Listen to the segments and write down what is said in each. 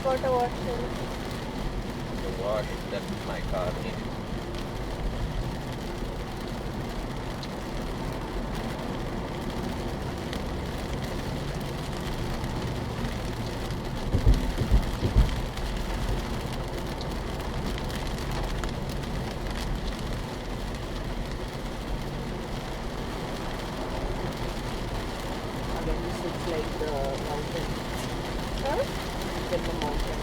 got a wash. To wash that my car needs. Again, this looks like the mountain. Huh? Than the mountain.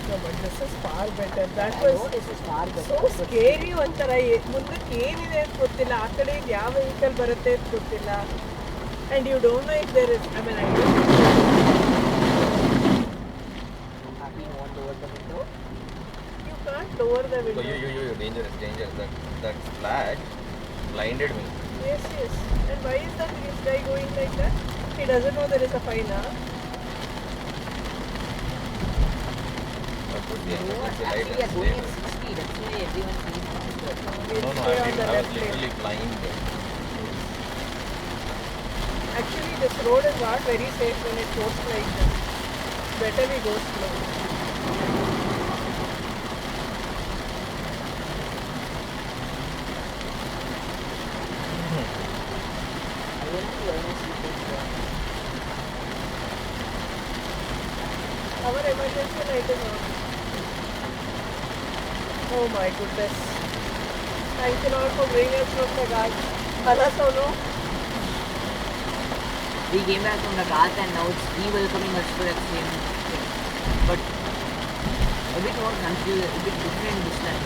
No, but this is far better. That I was know this is far better. so but scary ಒಂಥರ ಮುಂದಕ್ಕೆ ಏನಿದೆ ಅಂತ ಗೊತ್ತಿಲ್ಲ ಆ ಕಡೆ ಯಾವ vehicle ಬರುತ್ತೆ ಅಂತ ಗೊತ್ತಿಲ್ಲ and you don't know if there is I mean I don't happy no one lowered the window. you can't lower the Oh, window. you, dangerous. That flag blinded me. Yes. And why is that this guy going like that? He doesn't know there is a fine, huh? That would be emergency light Actually, we are and going stay. at 60. That's why everyone sees faster. No, Stay on the I was left lane. literally blind. Actually, this road is not very safe when it goes like this. Better we go slow. I went to learn Our emergency light is on. Oh my goodness. Thank you Lord for bringing us from the Ghat. Hala Sonu. We came back from the Ghat and now it's re-welcoming us to that same thing. But a bit more confused, a bit different this time.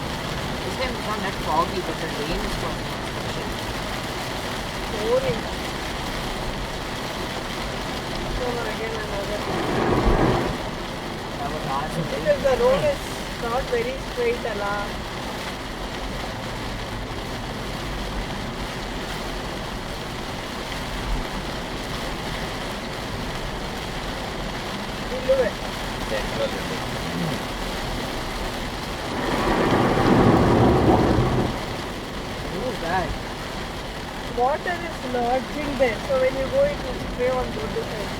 This time it's not that foggy, but the rain is falling. Boring. So again another. That was awesome. Because the road is not very straight, Allah. We'll do it. Central. Who was that? Water is lodging there, so when you go it will spray on both the sides.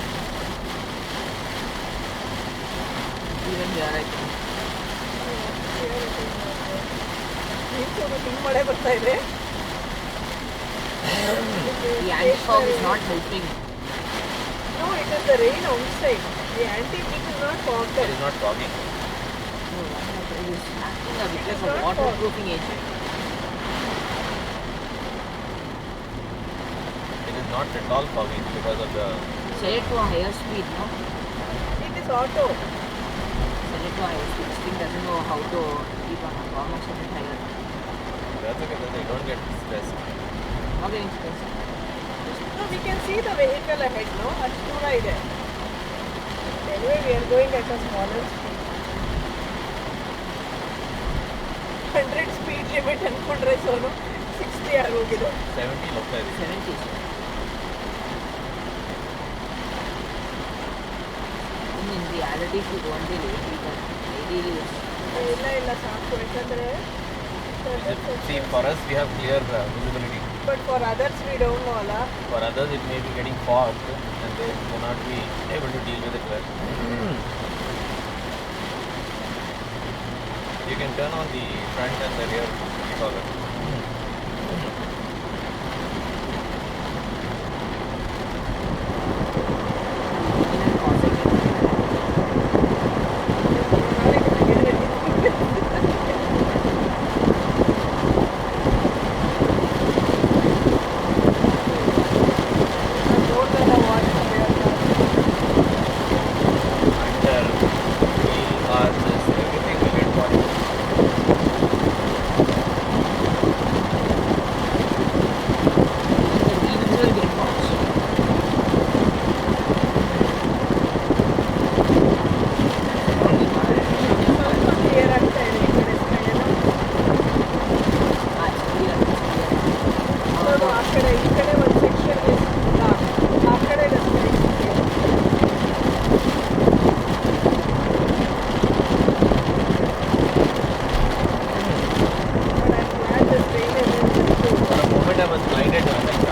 Even here I think. ಹಿಂಗ್ ಮಳೆ ಬರ್ತಾ ಇದೆ The anti-fog is not helping. No, it is the rain outside. The anti-fog is not fog. It is not fogging. No, it is acting a bit It like is a not waterproofing agent. It is not at all fogging because of the. Set it to a higher speed, no? It is auto. Set it to a higher speed. This thing doesn't know how to keep on how much of it higher. That's okay. That's okay. Don't get stressed. Not getting stressed. No, we can see the vehicle ahead, no? That's too right. Anyway, we are going at a smaller speed. 100 speed limit ಅನ್ಕೊಂಡ್ರೆ ಸೋನು 60 ಆಗೋಗಿದೆ 70 ಹೋಗ್ತಾ ಇದೆ. 70s. In reality, if you go until 80, but ideally it's ಇಲ್ಲ ಸಾಕು ಯಾಕಂದ್ರೆ See, for us we have clear visibility. But for others we don't know, Allah. For others it may be getting fogged and they may not be able to deal with it well. You can turn on the front and the rear defogger. For a moment I was blinded. I was like,